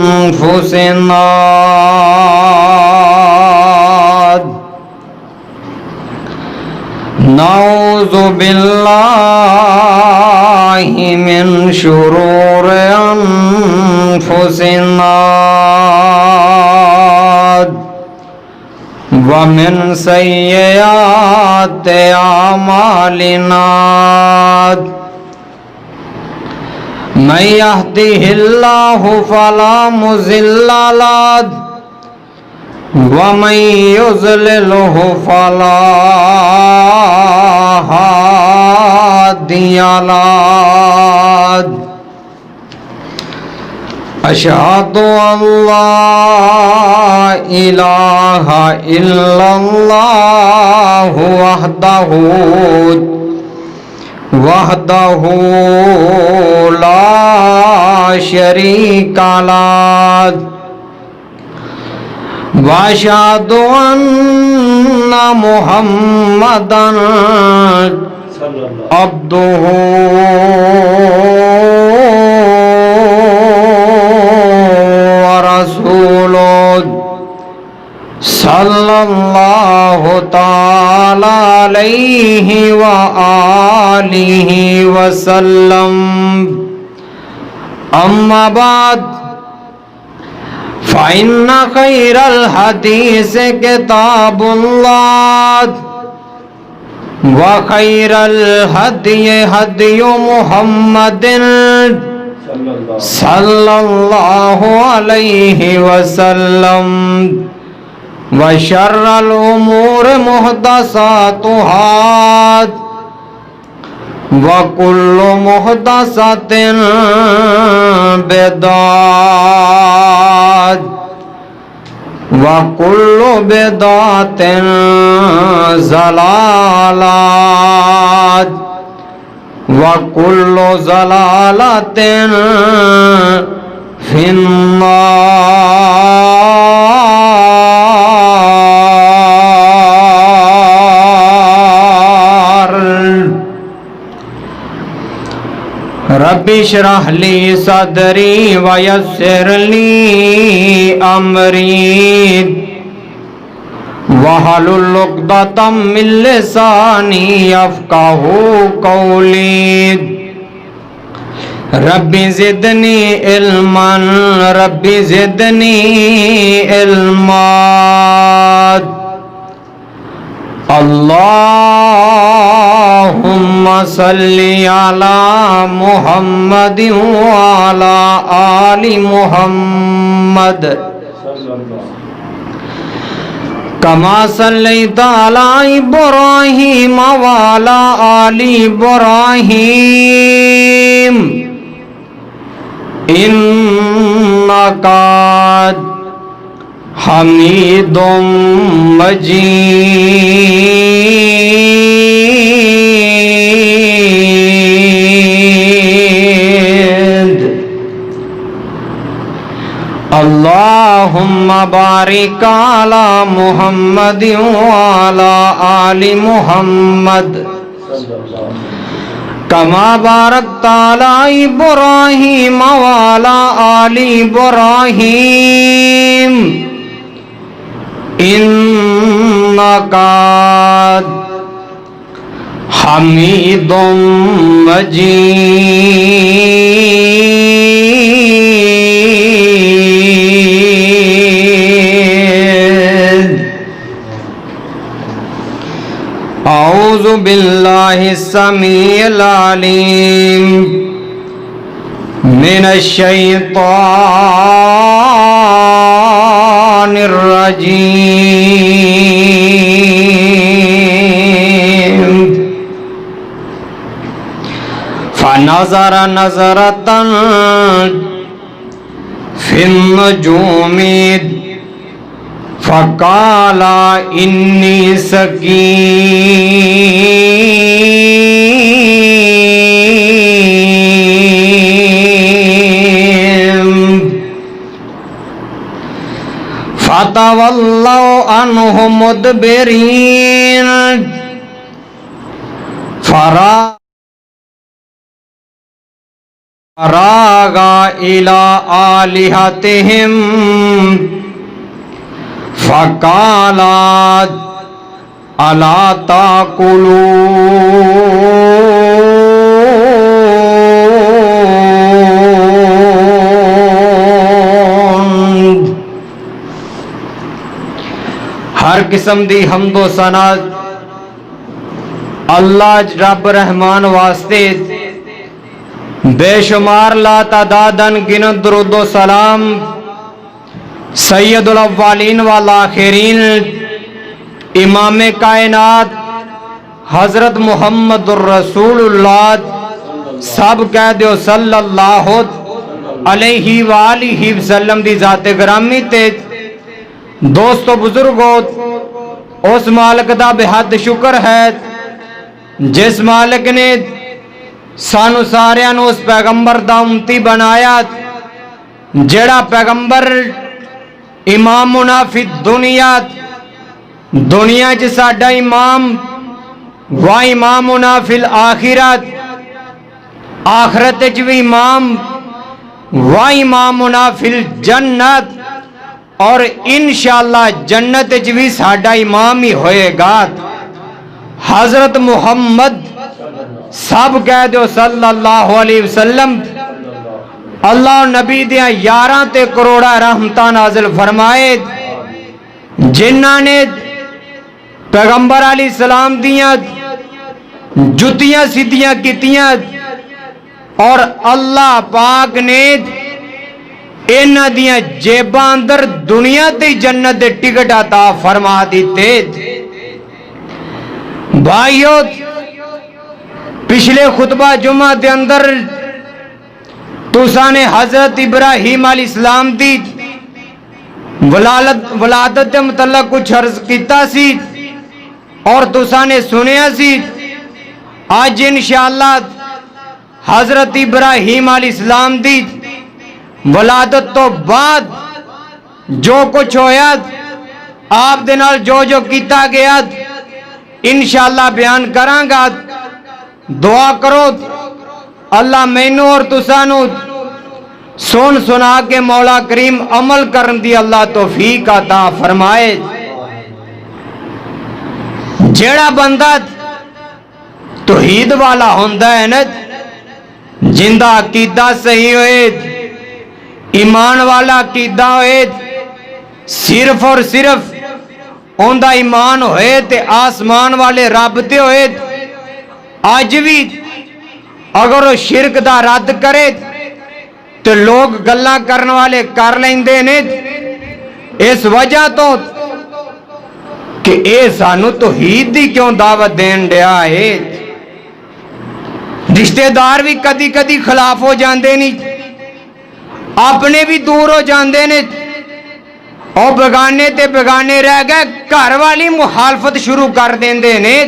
أنفسنا نعوذ بالله من شرور أنفسنا ومن سيئات أعمالنا من يهده الله فلا مضل له ومن يضلله فلا هادي له أشهد أن لا إله إلا الله وحده لا شريك له وأشهد أن محمدا عبده ورسوله صلى الله تعالى عليه وآله وسلم أما بعد فإن خير الحديث كتاب الله وخير الهدي هدي محمد صلى الله عليه وسلم وشر الأمور محدثاتها وكل محدثة بدعة وكل بدعة ضلالة وكل ضلالة في النار रब्बि इश्रह ली सदरी वयस्सिर ली अमरी वहलुल उक़दतम मिन लिसानी यफ़क़हू क़ौली रब्बि ज़िदनी इल्मन रब्बि ज़िदनी इल्मा अल्लाहुम्मा सल्ली अला मुहम्मद व अला आलि मुहम्मद कमा सल्लैता अला इब्राहीम व अला आलि इब्राहीम इन्नका हमीदुम मजीद अल्लाहुम्मा बारिक अला मुहम्मद व अला आलि मुहम्मद कमा बारकता अला इब्राहीम व अला आलि इब्राहीम इन्नका हमीदुम मजीद औज़ु बिल्लाहि समीइल अलीम मिनश शैतानिर रजीम फनज़र नज़रतन फिन नजूमी फ़क़ाला इन्नी सक़ीम फ़तवल्लौ अन्हु मुदबिरीन फरा रागा इला आलिहतिहिम फकाला अला ताकुलून। हर किस्म दी हम्दो सना अल्लाह रब रहमान वास्ते, बेशुमार ला तादादन गिनत दुरूदो सलाम सैयदुल अव्वलीन वल आखिरीन इमाम कायनात हजरत मुहम्मदुर रसूलुल्लाह सब कह दो सल्लल्लाहु अलैहि वालिहि वसल्लम दी जाते ग्रामी ते दोस्तों बुजुर्गों, उस मालिक दा बेहद शुक्र है जिस मालिक ने सानू सारियां नू उस पैगंबर दा उम्मती बनाया जेड़ा पैगंबर इमाम मुनाफिद दुनिया च साडा इमाम वा इमाम मुनाफिल आखिरत, आखरत च भी इमाम वा इमाम मुनाफिल जन्नत, और इंशाअल्लाह जन्नत च भी साडा इमाम ही होएगा। हजरत मुहम्मद सब कह दो सल्लल्लाहु अलैहि वसल्लम अल्लाह नबी दिया 11 ते करोड़ा रहमतां नाज़िल फरमाए जिन्हां ने पैगंबर अलैहिस्सलाम दियां जुतियां सीधियां कीतियां और अल्लाह पाक ने इन्हां दियां जेबां अंदर दुनिया ते जन्नत दे टिकट अता फरमा दिते। भाइयों, पिछले खुतबा जुमा के अंदर तुसा ने हजरत इब्राहिम अलैहिस्सलाम दी वलादत के मुतल्लक कुछ अर्ज किया सी और तुसा ने सुनिया सी। आज इंशाअल्लाह हजरत इब्राहिम अलैहिस्सलाम दी वलादत तो बाद जो कुछ होया आप दे नाल जो जो किया गया इंशाअल्लाह बयान करांगा। दुआ करो अल्लाह मैनू और तुसा नू सुन सुना के मौला करीम अमल करन दी अल्लाह तौफीक अता फरमाए। जेड़ा बंदा तौहीद वाला होंदा है ना, जिंदा अकीदा सही होए, ईमान वाला अकीदा होए, सिर्फ और सिर्फ उनका ईमान होए ते आसमान वाले रब ते होए, अज भी अगर वो शिरक दा रद्द करे तो लोग गल्लां करने वाले कर लेंदे ने इस वजह तो कि ये सानू तौहीद दी क्यों दावत देन दिया है। रिश्तेदार भी कदी कदी खिलाफ हो जाते नहीं, अपने भी दूर हो जाते ने और बेगाने ते बेगाने रह गए, घर वाली मुखालफत शुरू कर देंदे ने।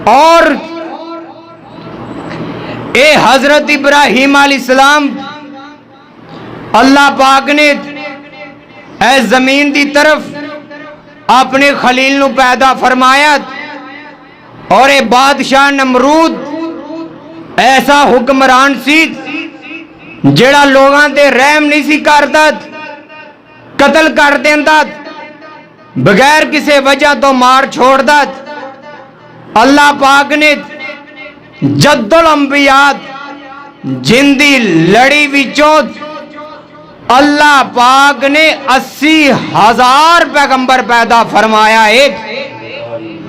और ए हजरत इब्राहिम अलैहिस्सलाम अल्लाह पाक ने ए जमीन की तरफ अपने खलील नू पैदा फरमाया और ए बादशाह नमरूद ऐसा हुक्मरान सी जेड़ा लोगां ते रहम नहीं सी करदा, कत्ल कर देंदा, बगैर किसी वजह तो मार छोड़दा। अल्लाह पाक ने जद्दुल अंबिया जिंदी लड़ी विचों अल्लाह पाक ने 80,000 पैगंबर पैदा फरमाया है,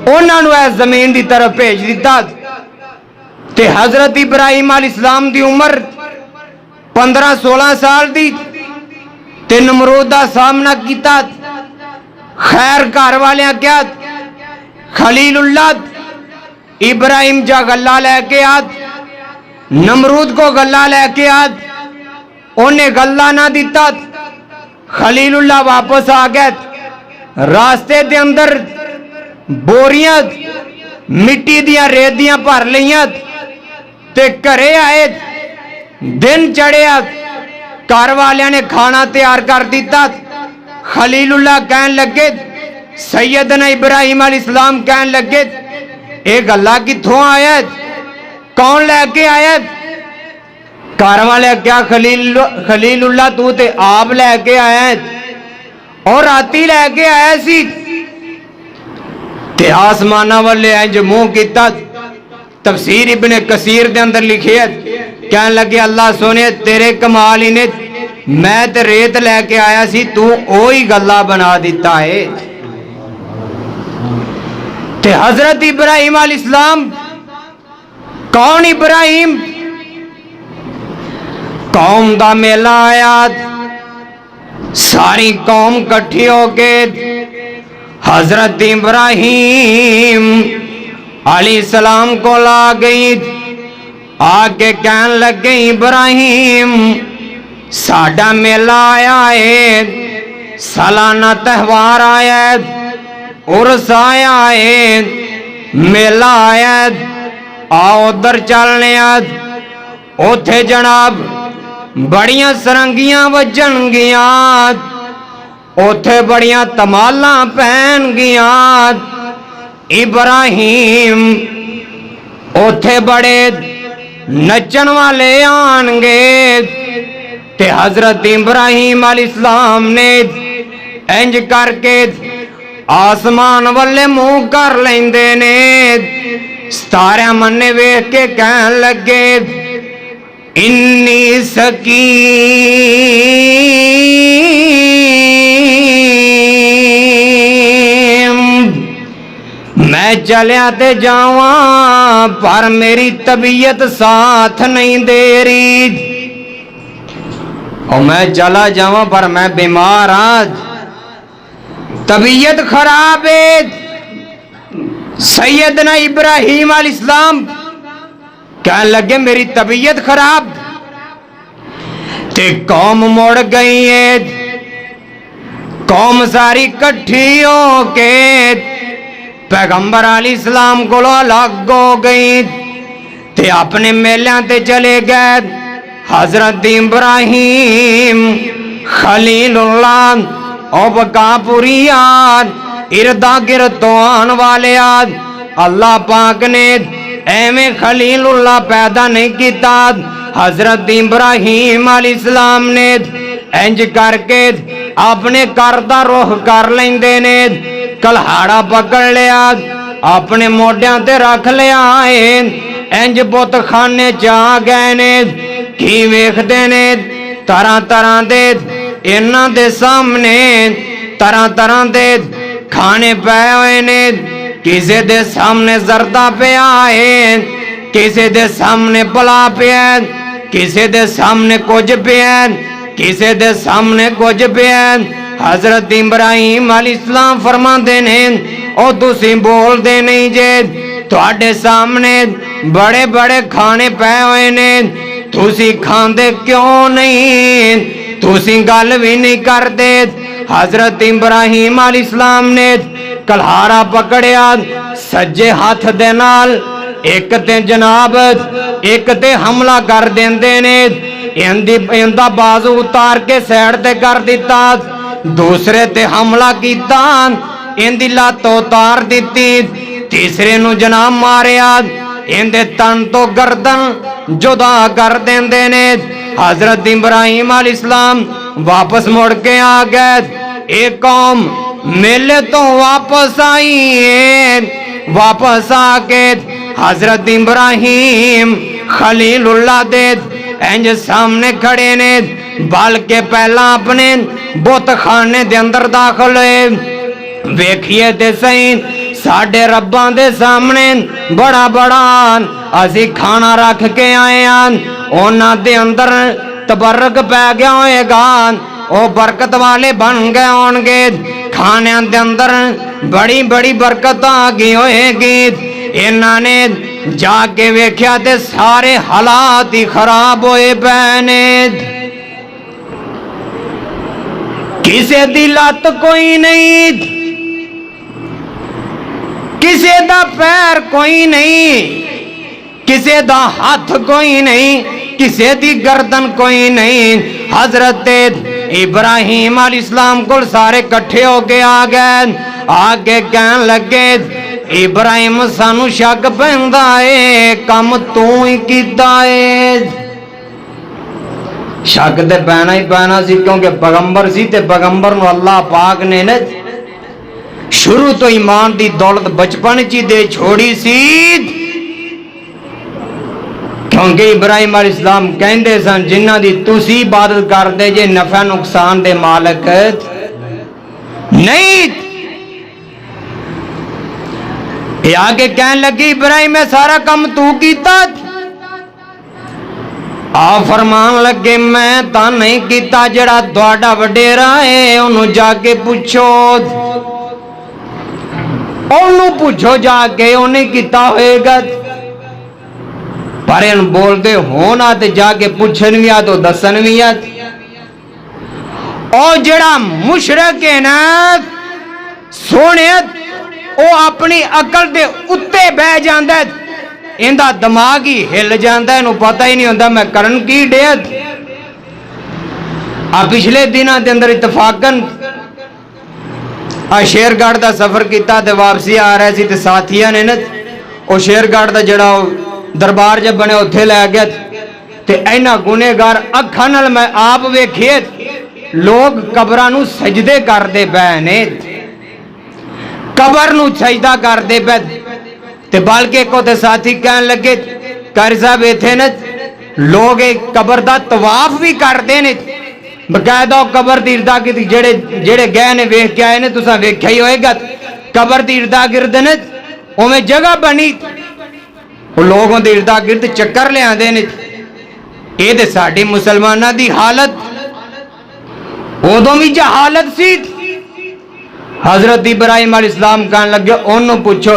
उन्होंने इस जमीन की तरफ भेज दिता। ते हजरत इब्राहिम अलैहिस्सलाम की उम्र 15-16 साल दी ते नमरूद का सामना किया। खैर घर वाले क्या खलीलुल्लाह इब्राहिम जा गला लैके आ, नमरूद को गला लैके आ, उन्हें गला ना दिता। खलीलुल्लाह वापस आ गए, रास्ते के अंदर बोरियां मिट्टी दियां रेतियां भर लियां ते घरे आए। दिन चढ़िया, घर वालियां ने खाना तैयार कर दिता। खलीलुल्लाह कहन लगे, सैयदना इब्राहिम अलैहिस्सलाम कहन लगे, ये गल्ला किथों आया, कौन लैके आया? घर वाले क्या खलीलुल्लाह तू ते आप लैके आया और राती लैके आया सी ते आसमाना वाले इंज मुंह किया। तफसीर इब्ने कसीर दे अंदर लिखे कहने लगे अल्लाह सोने तेरे कमाल ही ने, मैं ते रेत लैके आया सी तू ओही गल्ला बना दिता है। ते हजरत इब्राहिम अलैहिस्सलाम, कौन इब्राहिम? कौम दा मेला आया, सारी कौम कट्ठी होके हजरत इब्राहिम अलैहिस्सलाम को ला गई। आके कहन लगे इब्राहिम साडा मेला आया है, सालाना त्यौहार आया है, उर्स आया है, मेला आया है, आओ उधर चलने। उथे जनाब बड़ियां सरंगियां वजन गिया, उथे बड़ियां तमाला पैन गिया। इब्राहिम उथे बड़े नचन वाले आनगे ते हजरत इब्राहिम अलैहिस्सलाम ने इंज करके आसमान वाले मुंह कर लेंदे ने। सारे मन्ने वेख के कहन लगे इन्नी सकीम, मैं चलिया ते जावा पर मेरी तबीयत साथ नहीं दे रही। और मैं चला जावा पर मैं बीमार हाँ, तबीयत खराब है। सैयदना इब्राहिम अलैहिस्सलाम कहने लगे मेरी तबीयत खराब। ते कौम मुड़ गई है, कौम सारी इकट्ठी होके पैगंबर अलैहिस्सलाम को अलग हो गई ते अपने मेलियां ते चले गए। हजरत इब्राहिम खलीलुल्लाह और बकापुरिया इर्दा गिर्द तो आने वाले अल्लाह पाक ने एवें खलीलुल्लाह पैदा नहीं किया। हजरत इब्राहिम अलैहिस्सलाम ने इंज करके अपने घर दा रुख कर लेंदे ने, कल्हाड़ा पकड़ लिया, अपने मोढियां ते रख लिया है, इंज बुत खाने च आ गए ने। की वेखदे ने तरह तरह दे इन्हां दे सामने तरह तरह दे खाने पे हुए ने। किसी दे सामने जरदा पिया है, किसी दे सामने पला पिया, किसी दे सामने कुछ पिया, किसी दे सामने कुछ पिया। हजरत इब्राहिम अलैहिस्सलाम फरमाते ने ओ तुसी बोलदे नहीं जे, तुहाडे सामने बड़े बड़े खाने पे हुए ने, तुसी खांदे क्यों नहीं, तुसी गल भी नहीं करते। हजरत इब्राहिम अलैहिस्सलाम ने कल्हारा पकड़िया सज्जे हाथ दे नाल, एक ते जनाब एक ते हमला कर देंदे ने, इंदा बाजू उतार के साइड ते कर दिता, दूसरे ते हमला किया इंदी लत्त उतार दी, तीसरे नू जनाब मारिया इंदे तन तो गर्दन जुदा कर देंदे ने। हजरत इब्राहिम अलैहिस्सलाम वापस मुड़ के आ गए। एक कौम मेले तो वापस आई है, वापस आके हजरत इब्राहिम खलीलुल्लाह दे इंज सामने खड़े ने, बल्कि पहला अपने बुत खाने दे अंदर दाखिल हुए। वेखिए ते सही साडे रब्बां दे सामने बड़ा बड़ा असी खाना रख के आए हैं, उन्हां दे अंदर तबरक पै गया होएगा, वो बरकत वाले बन गए होंगे, खाने दे अंदर बड़ी बड़ी बरकत आ गई होएगी। इन्हां ने जाके वेख्या ते सारे हालात ही खराब होए पए ने। किसे दी लत कोई नहीं, किसे दा पैर कोई नहीं, किसे दा हाथ कोई नहीं, किसे दी गर्दन कोई नहीं। हजरत इब्राहिम अलैहिस्सलाम को सारे इकट्ठे होके आ गए। आगे कहन लगे इब्राहिम सानू शक पैंदा है, कम तू ही कीता है। शक तो पैना ही पैना सी, क्योंकि पैगंबर सी ते पैगंबर नूं अल्लाह पाक ने न शुरू तो ईमान की दौलत बचपन च दे छोड़ी सी। क्योंकि इब्राहिम अलैहिस्सलाम कहते सन जिन्हां दी तुसी इबादत करदे जे नफा नुकसान दे मालक नहीं। ये आगे कहन लगी इब्राहिम मैं सारा काम तू कीता। आ फरमान लगे मैं तां नहीं कीता, जड़ा तुहाडा वडेरा है उन्होंने जाके पूछो, उन्होंने पूछो जाके उन्हें किता होएगा। पर इन बोलते हो ना तो जाके पूछन भी आ तो दसन भी आ। और जड़ा मुशरक है ना सोने वो अपनी अकल दे उत्ते बह जाता है, इनका दिमाग ही हिल जाता है, इन्हों पता ही नहीं होता मैं करन की डेया। पिछले दिनों के अंदर इतफाकन शेरगढ़ का सफर किया तो वापसी आ रहा सी, साथियों ने ना शेरगढ़ का जड़ा दरबार जब बने उत्थे लै गया ते इन्हां गुनेगार अखां नाल मैं आप वेखिए लोग कबरां नूं सजदे करदे पए ने, कबर नूं सजदा करदे पे। ते बल्कि को ते साथी कहन लगे कारी साहब इत्थे न लोग कबर दा तवाफ भी करदे ने, बकायदा कबर दी इर्दा गिर्द जेड़े जेड़े गए ने वेख के आए ने, तुसां वेख्या ही होएगा कबर दी इर्दा गिर्द ने उवें जगह बनी लोगों के इर्दा गिर्द चक्कर ले आते हैं। ये तो साडी मुसलमाना की हालत उदों भी जहालत सी। हजरत इब्राहिम अलैहिस्सलाम कहन लगे उन्होंने पूछो,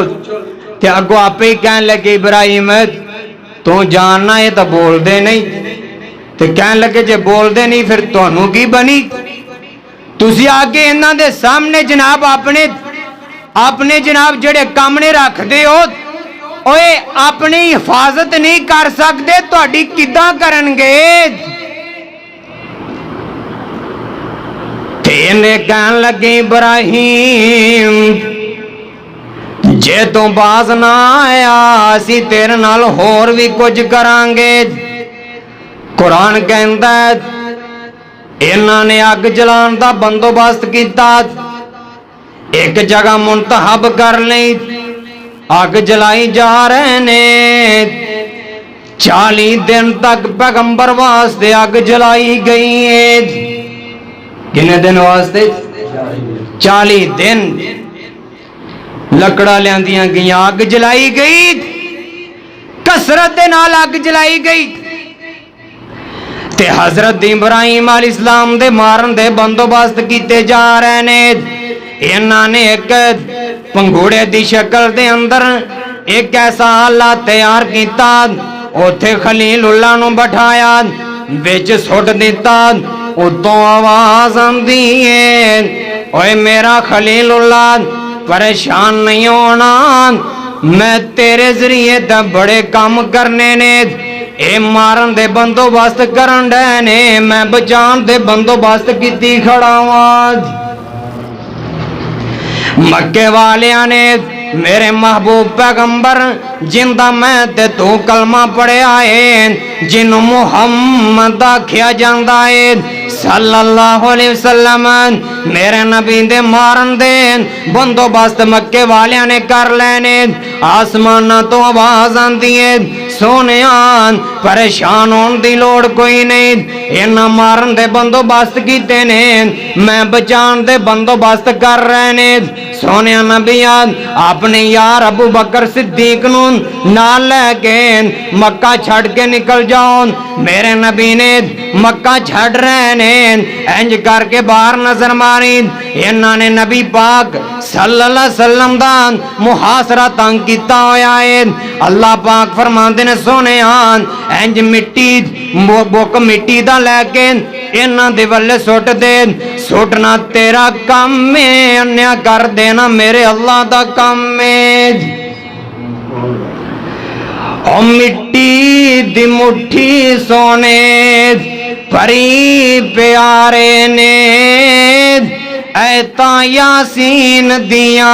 ते अगो आपे ही कहन लगे इब्राहिम तू जानना ये तो बोलते नहीं, ते कहन लगे जे बोलते नहीं फिर तुहानू की बनी। तुसी आके इन्हां दे सामने जनाब अपने अपने जनाब जेड़े कामने रखते हो ओए अपनी हिफाजत नहीं कर सकते, तुहाडी किदां करनगे। इन्हें कहन लगे इब्राहिम जे तू बाज ना आया असी तेरे नाल होर भी कुछ करांगे। कुरान कहंदा इन्हां ने अग जलाण दा बंदोबस्त किया, एक जगह मुंतहब कर लई, अग जलाई जा रहे ने। 40 दिन तक पैगंबर वास्ते अग जलाई गई है। कितने दिन वास्ते? 40 दिन लकड़ा लियांदियां गई, अग जलाई गई, कसरत दे नाल अग जलाई गई। ते हजरत इब्राहिम अलैहिस्सलाम दे मारन दे बंदोबस्त किए जा रहे ने। इन्हां ने एक पंघूड़े की शक्ल के अंदर एक ऐसा आला तैयार किया, उथे खलीलुल्लाह नूं बैठाया, बिच सुट दिता। उतों आवाज आंदी है ओए मेरा खलीलुल्लाह परेशान नहीं होना, मैं तेरे जरिए तो बड़े काम करने ने। ए मारन दे बंदोबस्त करन डे ने, मैं बचान दे बंदोबस्त की खड़ा वां। मक्के वालियां ने मेरे महबूब पैगंबर जिंदा मैं ते तू कलमा पढ़िया है, जिन्हों मुहम्मद आख्या जाता है सल्लल्लाहु अलैहि वसल्लम, मेरे नबी दे मारन दे बंदोबस्त मक्के वालियां ने कर लेने। आसमाना तो आवाज आती है सोने परेशान होने की लोड़ कोई नहीं, इन्हां मारन दे बंदोबस्त कीते ने, मैं बचान दे बंदोबस्त कर रहे ने। सोने नबिया अपने यार अबू बकर सिद्दीक नूं नाल लैके मक्का छड़ के निकल जाओ। मेरे नबी ने मक्का छड़ रहे ने, इंज करके बाहर नजर मारी। इन्हां ने नबी पाक सल्लल्लाहु अलैहि वसल्लम दा मुहासरा तंग किया होया है। अल्लाह पाक फरमांदे ने सोने इंज मिट्टी बुक मिट्टी दा लैके इन्हां दे वल्ले सुट दे, सुटना तेरा काम है, अन्या कर देना मेरे अल्लाह दा काम है। ओ मिट्टी दी मुट्ठी सोने परी प्यारे ने, ऐता यासीन दिया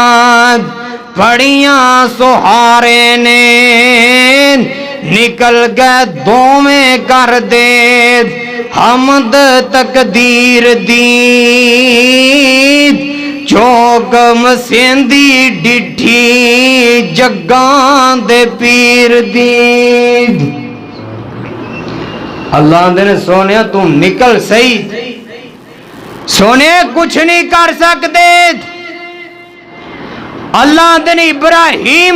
पड़ियां सुहारे ने, निकल गए दोवें कर दे हमद तकदीर दी चौकम सेंदी डिठी जग्गां दे पीर दी। अल्लाह ने सोने तू निकल सही, सोने कुछ नहीं कर सकते। अल्लाह ने इब्राहिम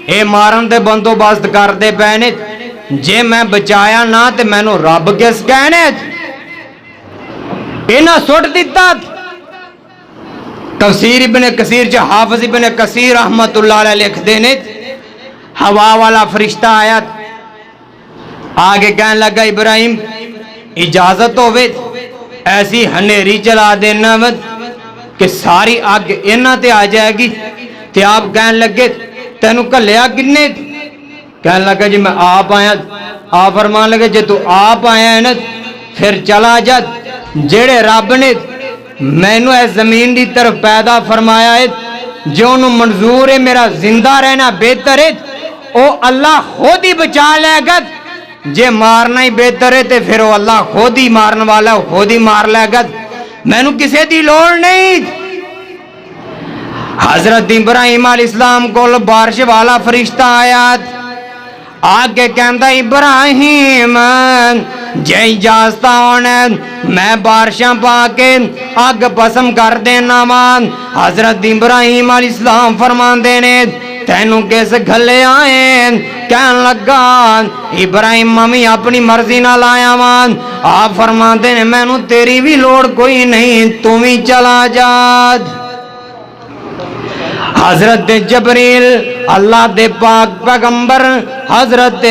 ए मारन दे बंदोबस्त करते पे ने, जे मैं बचाया ना तो मैनू रब किस कहने, इन्हें सुट दिता। तफसीर इब्ने कसीर च हाफिज इब्ने कसीर रहमतुल्लाह अलैह लिखते ने, हवा वाला फरिश्ता आया, आगे कहने लगा इब्राहिम इजाजत होवे ऐसी हनेरी चला देना कि सारी अग इन्हां ते आ जाएगी। ते आप कहने लगे तेनू घलिया किन्ने? कहने लगा जी मैं आप आया। आप फरमान लगे जे तू आप आया है ना फिर चला जा। जेड़े रब ने मैनू इस जमीन की तरफ पैदा फरमाया है, जो उन्होंने मंजूर है मेरा जिंदा रहना बेहतर है, वो अल्लाह खुद ही बचा लेगा। जे मारना ही बेहतर है तो फिर वो अल्लाह खुद ही मारने वाला, खुद ही मार लेगा, मैनू किसी की लोड़ नहीं। हजरत इब्राहिम अलैहिस्सलाम को बारिश वाला फरिश्ता आया, आगे कहता इब्राहिम जे इजाजत होने मैं बारिशां पा के अग भस्म कर देना मान। हजरत इब्राहिम अलैहिस्सलाम फरमाते ने तेनू किस गले आए? कहन लगा इब्राहिम मम्मी अपनी मर्जी नाल आया मान। आप फरमाते ने मैनू तेरी भी लोड़ कोई नहीं, तू भी चला जा। हजरत जबरील अल्लाह दे पाक पैगंबर हजरत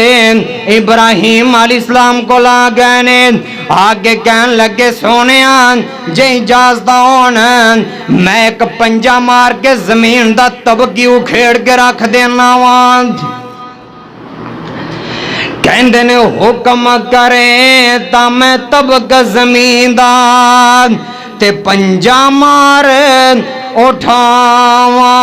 इब्राहिम अलैहिस्सलाम को ला गए ने, आगे कहन लगे सोने जे इजाजत होने मैं एक पंजा मार के जमीन दा तबकी उखेड़ के रख देना वां। कहते ने हुक्म करे ता मैं तबक जमीन दा ते पंजा मार उठावा।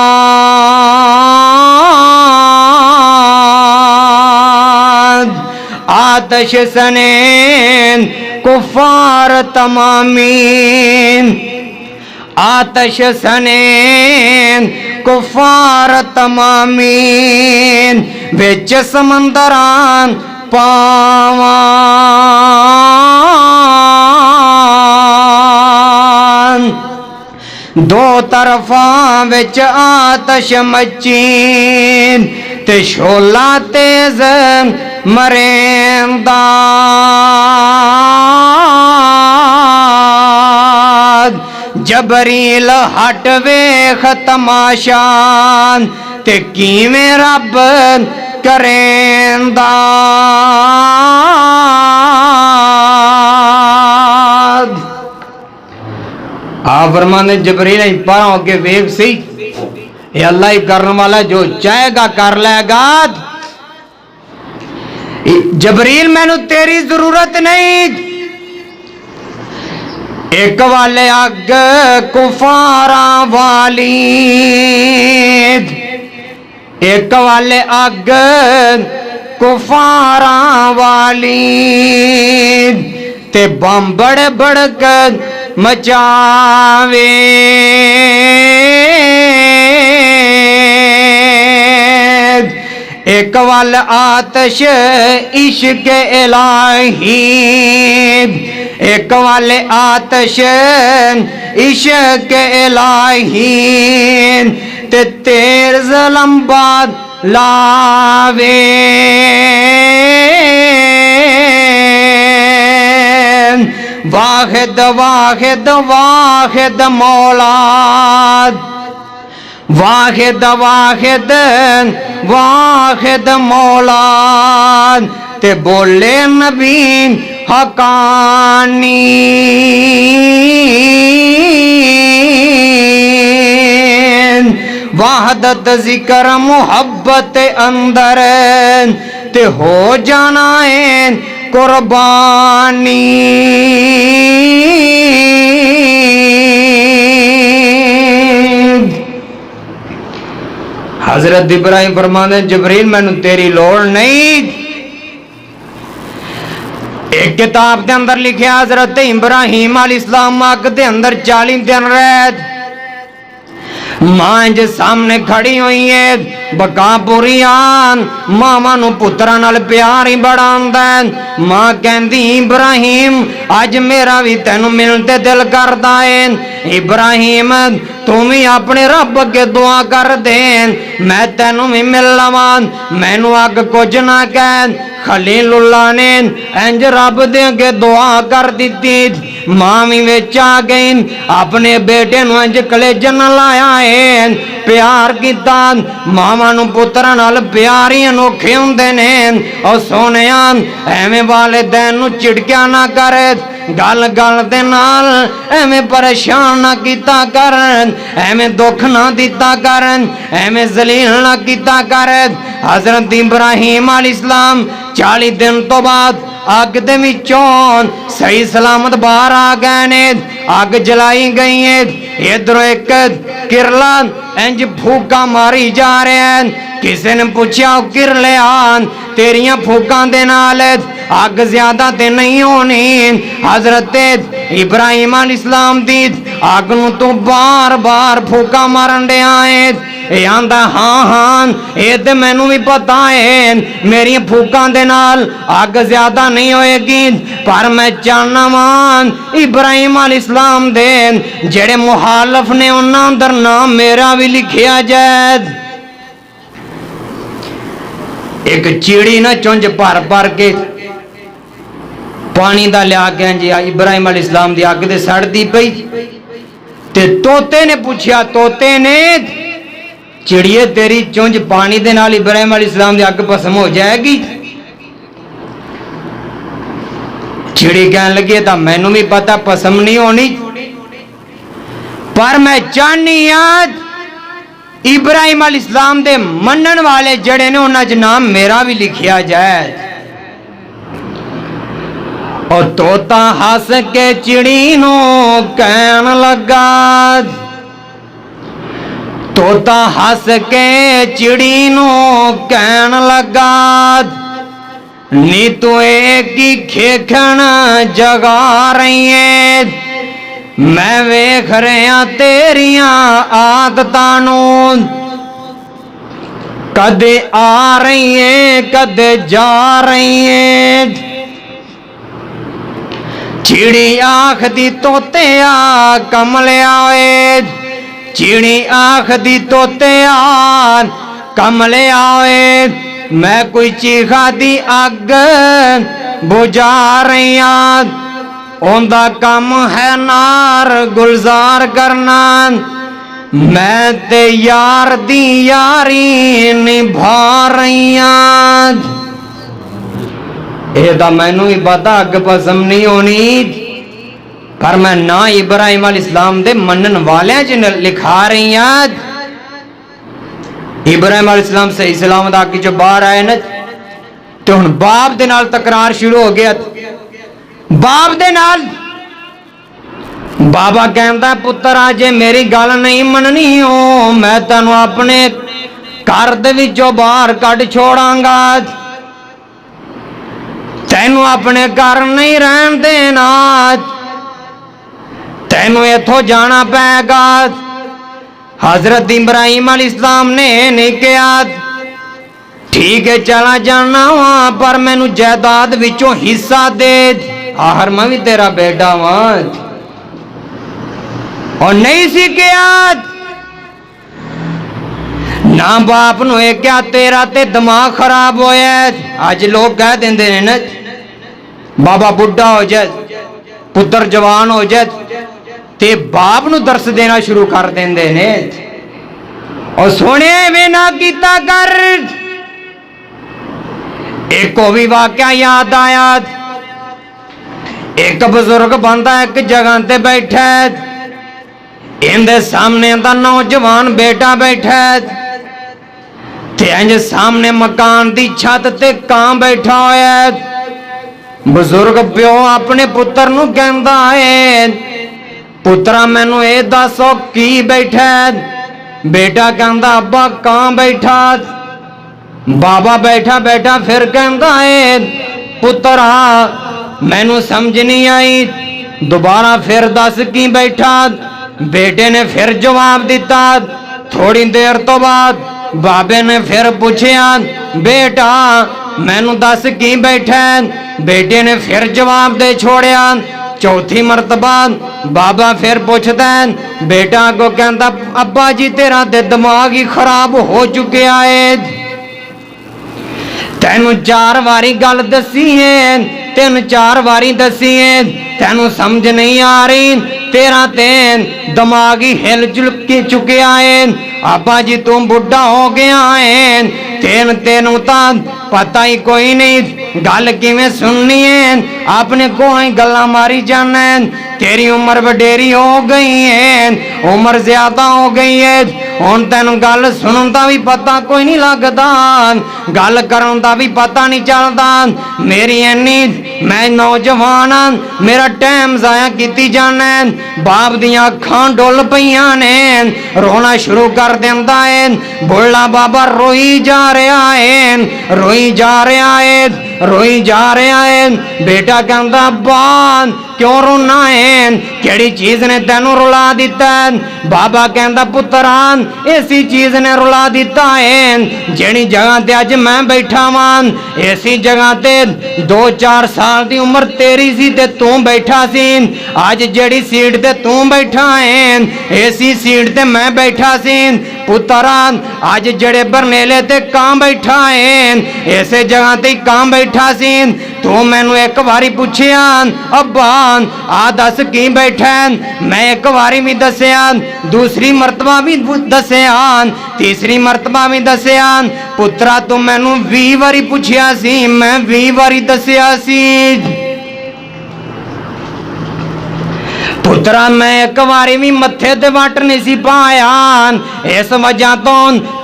आतश सने कुफार तमामीन, आतश सने कुफार तमामीन विच समंदरां पावा। दो तरफा विच आतश मची ते शोला तेज मरेंदा। जबरील हट वेख तमाशा ते किवें रब करेंदा। आप फरमाने जबरील पर होके वेख सी, ये अल्लाह ही करने वाला, जो चाहेगा कर लेगा। जबरील मैनू तेरी जरूरत नहीं। एक वाले अग कुफारा वाली, एक वाले अग कुफारा वाली ते बम बड़ बड़क मचावे। एक वाल आतश इश्क इलाही, एक वाले आतश इश्क इलाही ते तेर ज़लम्बाद लावे। वाहिद वाहिद वाहिद मौलाद, वाहिद वाहिद वाहिद मौलाद ते बोले नबी हकानी। वहदत जिक्र मुहब्बत अंदर ते हो जाना है कुर्बानी। हजरत इब्राहिम फरमाते जबरील मैनू तेरी लोड़ नहीं। एक किताब के अंदर लिखा हजरत इब्राहिम अलैहिस्सलाम अग के अंदर 40 दिन रहे। मां जे सामने खड़ी हुई है बका पूरी आन मामा नु पुत्रा नाल प्यार ही बड़ा हुंदा है। मां कहंदी इब्राहिम अज मेरा भी तेन मिलते दिल करदा है। इब्राहिम तू भी अपने रब अगे दुआ कर दे मैं तेनू भी मिल लवां मैनू अग कुछ ना कह। खलीलुल्लाह ने इंज रब दे अगे दुआ कर दी। मां भी विच आ गई अपने बेटे नू इंज कलेजन लाया है प्यार किता। मावां नू पुत्रा नाल प्यार ही अनोखे हुंदे ने। और सोनिया एवें वालिदैन नू चिड़किया ना कर गल गल दे नाल एवें परेशान ना कीता कर एवें दुख ना दिता कर एवें जलील ना कीता कर। हजरत इब्राहिम अलैहिस्सलाम 40 दिन तो बाद अग दे विचों सही सलामत बाहर आ गए ने। अग जलाई गई है। इधरों एक किरला इंज फूका मारी जा रहे हैं। किसी ने पूछा किरले आन तेरिया फूकां दे नाल अग ज्यादा ते नहीं होनी। हजरत इब्राहिम अलैहिस्सलाम दी अग नूं तू बार बार फूका मारन दे आए। आंदा हाँ हाँ ये तो मैनू भी पता है मेरी फूकां दे नाल अग ज्यादा नहीं होएगी पर मैं चाहना मान इब्राहिम अलैहिस्सलाम दे जेड़े मुहालफ ने उन्हां अंदर नाम मेरा भी लिखिया जाए। एक चिड़ी ना चुंझ भर भर के पानी दा लिया के जी इब्राहिम अलैहिस्सलाम दी अग दे सड़दी पई ते तोते ने पूछया तोते ने चिड़िए तेरी चुंझ पानी दे नाल इब्राहिम अलैहिस्सलाम दी अग भस्म हो जाएगी। चिड़ी कहन लगी तो मैनू भी पता भस्म नहीं होनी पर मैं चाहनी इब्राहिम अलैहिस्सलाम दे मनन वाले जड़े ने उन्हां च नाम मेरा भी लिखिया जाए। और तोता हस के चिड़ी नू कहन लगा तोता हस के चिड़ी नू कहन लगा नी तू एक ही खेखण जगा रही है मैं वेख रहा तेरिया आदतां नू कदे आ रही है कदे जा रही है। चिड़ी आखदी तोते आ कमलिया वे चिड़ी आखदी तोते आ कमलिया वे मैं कोई चीखा दी अग बुझा रही उनका काम है नार गुलजार करना मैं ते यार दी यारी निभा रही एदा मैनू ही पता अग भस्म नहीं होनी पर मैं ना इब्राहिम अलैहिस्सलाम दे मनन वालियां च लिखा रही इब्राहिम अलैहिस्सलाम सही सलामत आके जो बाहर आए न तो हुण बाप दे नाल तकरार शुरू हो गया। बाप दे नाल बाबा कहता पुत्र अजे मेरी गल नहीं मननी हो मैं तेनू अपने घर दे विचों बाहर कढ छोड़ांगा तेनू अपने घर नहीं रहन देना तेनू इथों जाना पैगा। हजरत इब्राहिम अलैहिस्सलाम ने नहीं कहा ठीक है चला जाना वहां पर मैनू जायदाद विचों हिस्सा दे आहर मैं भी तेरा बेटा वां और नहीं सी कहा ना बाप नू क्या तेरा ते दिमाग खराब होया अज लोग कह देंदे ने ना बाबा बुढ़ा हो जाए पुत्र जवान हो जाए ते बाप नू दर्श देना शुरू कर देंदे ने और सोने में ना कीता कर। एक को भी वाकया याद आया एक बुजुर्ग बंदा एक जगह ते बैठा इनके सामने दा नौजवान बेटा बैठा ते सामने मकान दी छत ते कां बैठा होया बुजुर्ग प्यो अपने पुत्र नू कहंदा है पुत्रा मैनू ये दसो की बैठा बेटा कहंदा अब्बा कां बैठा बाबा बैठा बैठा फिर कहंदा है पुत्रा मैनू समझ नहीं आई। दोबारा फिर दस की बैठा। बेटे ने फिर जवाब दिता। थोड़ी देर तो बाद बाबे ने फिर पूछया, बेटा मैनू दस की बैठा। बेटे ने फिर जवाब दे छोड़िया। चौथी मरतबा बाबा फिर पूछता है, बेटा को कहता, अब्बा जी तेरा ते दिमाग ही खराब हो चुका है। तेनू 4 वारी गल दसी है, 3-4 वारी दसी है, तेनू समझ नहीं आ रही। तेरा तेन दिमाग ही हिल चुके चुकिया है। अब्बा जी तू बुढ़ा हो गया है, तेनू पता ही कोई नहीं गल किवें सुननी है। आपने कोई गल्ला मारी जाना है। तेरी उम्र वडेरी हो गई है, उम्र ज्यादा हो गई है। हुण तेनू गल सुनन दा भी पता कोई नहीं लगदा, गल करन दा भी पता नहीं चलदा। मेरी इन्नी मैं नौजवान हाँ, मेरा टाइम जाया कीती जाना है। बाप दियां अखां डुल पईयां ने, रोना शुरू कर दिंदा है। बुढ़ा बाबा रोई जा रहा है, रोई जा रहा है, रोई जा रहा है। बेटा कहता, अब्बा क्यों रोना है, केड़ी चीज ने तेनू रुला दिता है। बाबा कहता, पुत्रा ऐसी चीज ने रुला दिता है, जेड़ी जगह ते अज मैं बैठा वां, ऐसी जगह ते 2-4 साल की उम्र तेरी सी ते तू बैठा सी। अज जेड़ी सीट ते तू बैठा है, ऐसी सीट ते मैं बैठा सी। पुत्रा अज जड़े बरनेले ते कां बैठा है, ऐसे जगह ते कां बैठा सी। तू मैनू एक बारी पूछिया, अब्बा आ दस की बैठा। मैं एक बारी भी दसिया, दूसरी मरतबा भी दसिया, तीसरी मरतबा भी दसिया। पुत्रा तू मैनू 20 बारी पूछिया सी, मैं 20 बारी दसिया सी। पुत्रा मैं एक बारी भी मत्थे ते वट नहीं सी पाया, इस वजह तो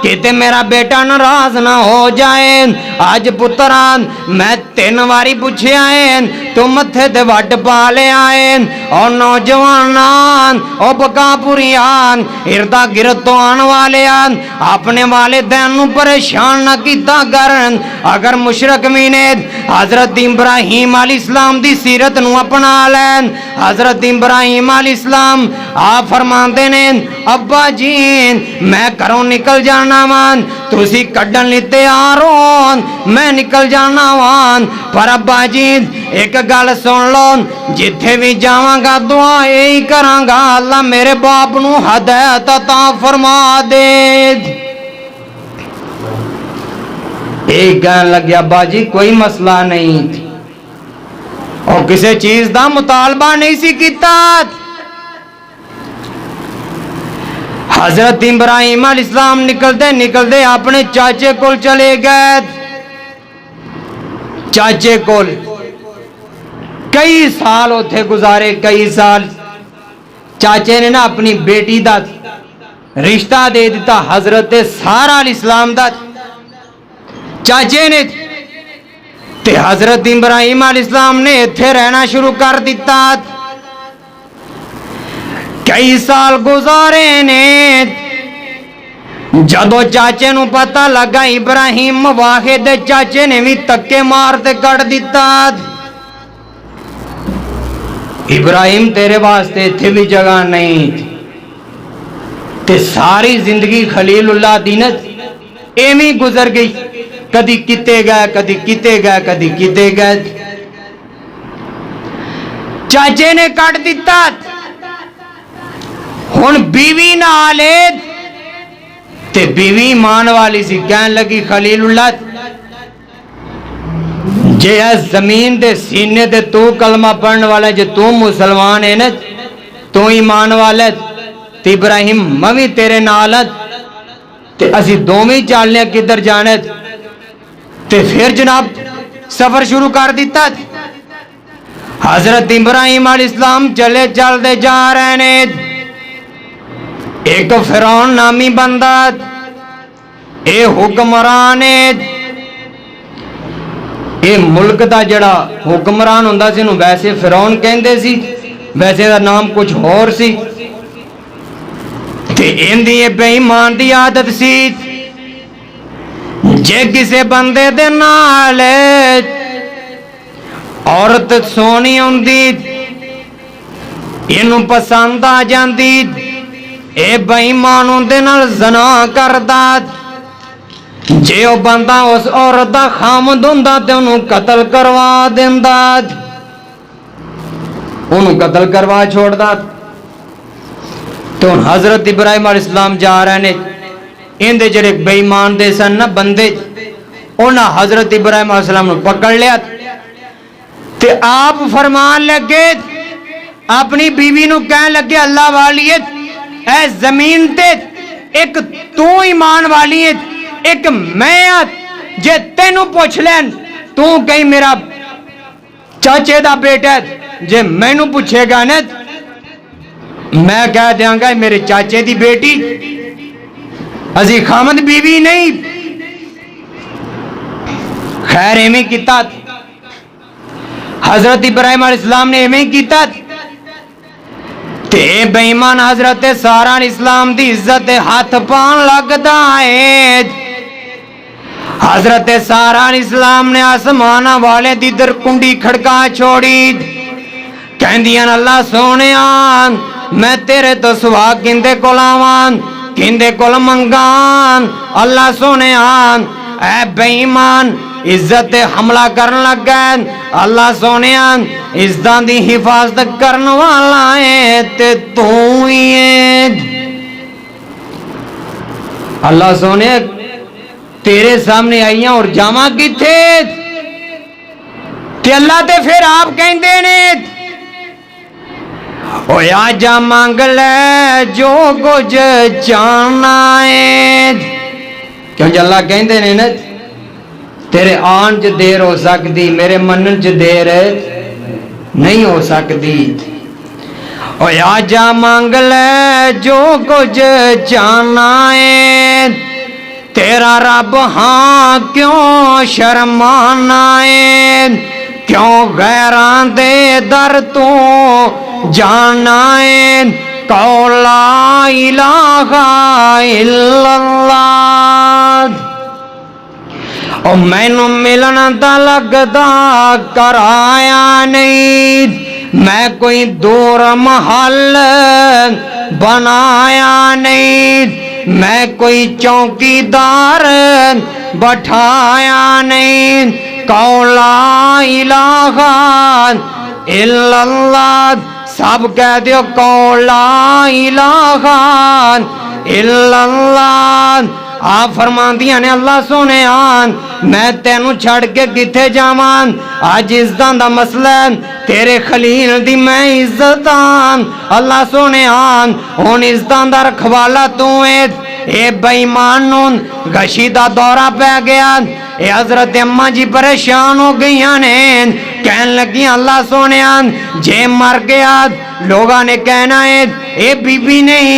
किते मेरा बेटा नाराज ना हो जाए। अज पुत्रा मैं 3 बारी पूछया है, तू मत्थे ते वट पा लिया है। और नौजवान और बकापुरियान इर्दा गिरद तो आने वाले अपने वाले दैन परेशान न किया कर। अगर मुशरक भी ने हजरत इब्राहिम अलैहिस्सलाम दी सीरत नू अपना लैन, हजरत इब्राहिम अलैहिस्सलाम आप फरमाते ने, अब्बा जी मैं घरों निकल जाना वान, तुसी कड्डन लई तैयार हो, मैं निकल जाना वान। पर अब्बा जी एक गल सुन लो, जिथे भी जावांगा दुआ यही करांगा, अल्लाह मेरे बाप नू हदायत अता फरमा दे। एक कहन लग्या, अब्बा जी कोई मसला नहीं, और किसी चीज का मुतालबा नहीं सी कीता। हजरत इब्राहिम अलैहिस्सलाम निकलते निकलते अपने चाचे को चले गए। चाचे को कई साल उथे गुजारे, कई साल। चाचे ने ना अपनी बेटी का रिश्ता दे दिता हजरत सारा अलैहिस्सलाम दा। चाचे ने ते हजरत इब्राहिम अलैहिस्सलाम ने इत्थे रहना शुरू कर दिता। कई साल गुजारे ने। जदों चाचे नू पता लगा इब्राहिम वाहिद, चाचे ने भी धक्के मारते कट दिता। इब्राहिम तेरे वास्ते इत्थे भी जगह नहीं। ते सारी जिंदगी खलीलुल्लाह दी न एवें गुजर गई, कदी किते गए, कदी किते गए, कदी किते गए। चाचे ने कट दिता। हुण बीवी नाल ते बीवी मान वाली सी, कहन लगी खलीलुल्लाह जे जमीन दे सीने ते तू कलमा पढ़ने वाला, जे तू मुसलमान है न, तू ईमान वाला, ते इब्राहिम मैं तेरे नाल ते असी दोवें चलने किधर जाने। ते फिर जनाब सफर शुरू कर दिता। हजरत इब्राहिम अलैहिस्सलाम चले चलते जा रहे ने। एक फिरौन नामी बंदा ए हुक्मरान ए मुल्क का जड़ा हुक्मरान हुंदा सी, वैसे फिरौन कहंदे सी, वैसे दा नाम कुछ होर सी। ते इहदी बेईमान दी आदत सी, जे किसे बंदे दे नाल औरत सोहनी आउंदी इनू पसंद आ जाती, ए बेईमान उहदे नाल ज़ना करदा। जे ओ बंदा उस औरत दा खामद हुंदा ते उन्होंने कतल करवा देंदा, उन्होंने कतल करवा छोड़दा। तो हजरत इब्राहिम अलैहिस्सलाम जा रहे ने, इनदे जेड़े बेईमान दे सन ना बंदे, उन्हें हजरत इब्राहिम अलैहिस्सलाम नूं पकड़ लिया ते आप फरमान लगे, अपनी बीवी नूं कहन लगे, अल्लाह वाली ऐ जमीन ते एक तू ईमान वाली है, एक मैं जे तेनू पुछ लैन तू कहीं मेरा चाचे दा बेटा है, जे मैनू पूछेगा ना मैं कह देंगा मेरे चाचे दी बेटी, अजी खामद बीवी नहीं। खैर एवें किया, हजरत इब्राहिम अलैहिस्सलाम ने एवें किया ते बेईमान हजरत सारा इस्लाम दी इज्जत हाथ पान लगदा है। हजरत सारा इस्लाम ने आसमान वाले दी दर कुंडी खड़का छोड़ी, कहंदियां अल्लाह सोने मैं तेरे तो सुहा किंदे कोल आवां, किंदे कोल मंगां। अल्लाह सोने ऐ बेईमान इज्जत हमला करन लगा, अल्लाह सोने इज्जत दी हिफाजत करने वाला है ते तू ही है। अल्लाह सोने तेरे सामने आईया और जावा किथे ते अल्लाह ते फिर आप कहते ने ओया जा मांग ले जो कुछ चाहना है, क्योंकि अल्लाह कहते ने ना तेरे आन च देर हो सकती, मेरे मनन च देर नहीं हो सकती। ओया जा मांग ले जो कुछ चाहना है, तेरा रब हाँ क्यों शर्माना है, क्यों गैरां दे दर तू जाना है। कौ ला इलाहा इल्लल्लाह, ओ मैनू मिलन दा लगदा कराया नहीं, मैं कोई दूर महल बनाया नहीं, मैं कोई चौकीदार बैठाया नहीं। कौ ला इलाहा इल्लल्लाह, सब कह दो कौ ला इलाहा इल्लल्लाह। आप फरमांदियां ने अल्लाह सोने मैं तेनू छड़ के किथे जावां, अज इज्जत दा मसला तेरे खलील दी मैं इज्जत अल्लाह सोने हुण इज्जत दा रखवाला तू है। ए बेईमान नू गशी दा दौरा पै गया, ए हजरत अम्मा जी परेशान हो गई ने, कहन लगी अल्लाह सोने जे मर गया लोगों ने कहना है ए बीबी नहीं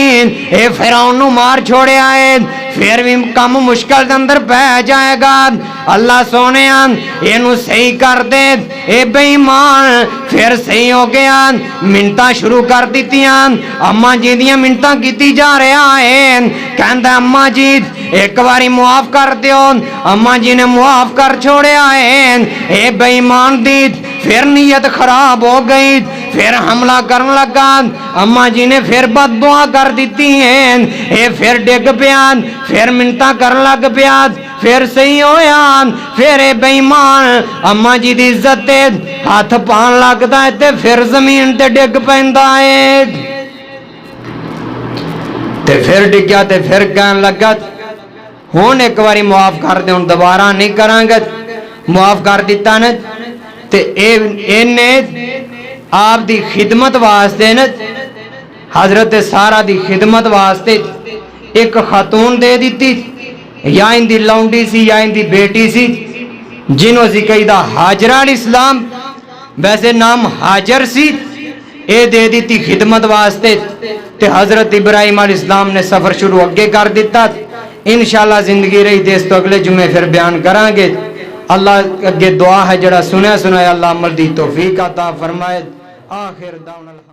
ए फिरौन नू मार छोड़िया है, फिर भी कम मुश्किल के अंदर पै जाएगा। अल्लाह सोने इनू सही कर दे। ए बेईमान फिर सही हो गया, मिन्नतां शुरू कर दित्तियां, अम्मा जी दियां मिन्नतां कीती जा रहा है। कहंदा अम्मा जी एक बारी मुआफ कर दियो, अम्मा जी ने मुआफ कर छोड़िया है। ए बेईमान दी फिर नीयत खराब हो गई, फिर हमला करने लगा, अम्मा जी ने फिर बददुआ कर दी है। ए फिर डिग पिया, फिर मिन्नतां कर लग पिया, फिर सही होया, फिर ए बेईमान अम्मा जी की इज्जत ते हाथ पान लगता है ते फिर जमीन ते डिग पैंदा है। ते फिर डिग्या ते फिर कहन लगा हुण एक बारी मुआफ कर दे, हुण दोबारा नहीं करांगे। मुआफ कर दिता ने ते इन्ने आप दी खिदमत वास्ते न हजरत सारा दी खिदमत वास्ते एक खातून दे दी, या इनकी लौंडी सी या इनकी बेटी सी, जिन्हों असी कहीदा हाजरा इस्लाम, वैसे नाम हाजर सी, ए दे दी खिदमत वास्ते। ते हजरत इब्राहिम अलैहिस्सलाम ने सफर शुरू अगे कर दिता। इंशाअल्लाह जिंदगी रही तो इस तो अगले जुमे फिर बयान करांगे। अल्लाह अगे दुआ है जड़ा सुनया सुनाया अल्लाह अमल दी तौफीक अता फरमाए। आखिर दावना।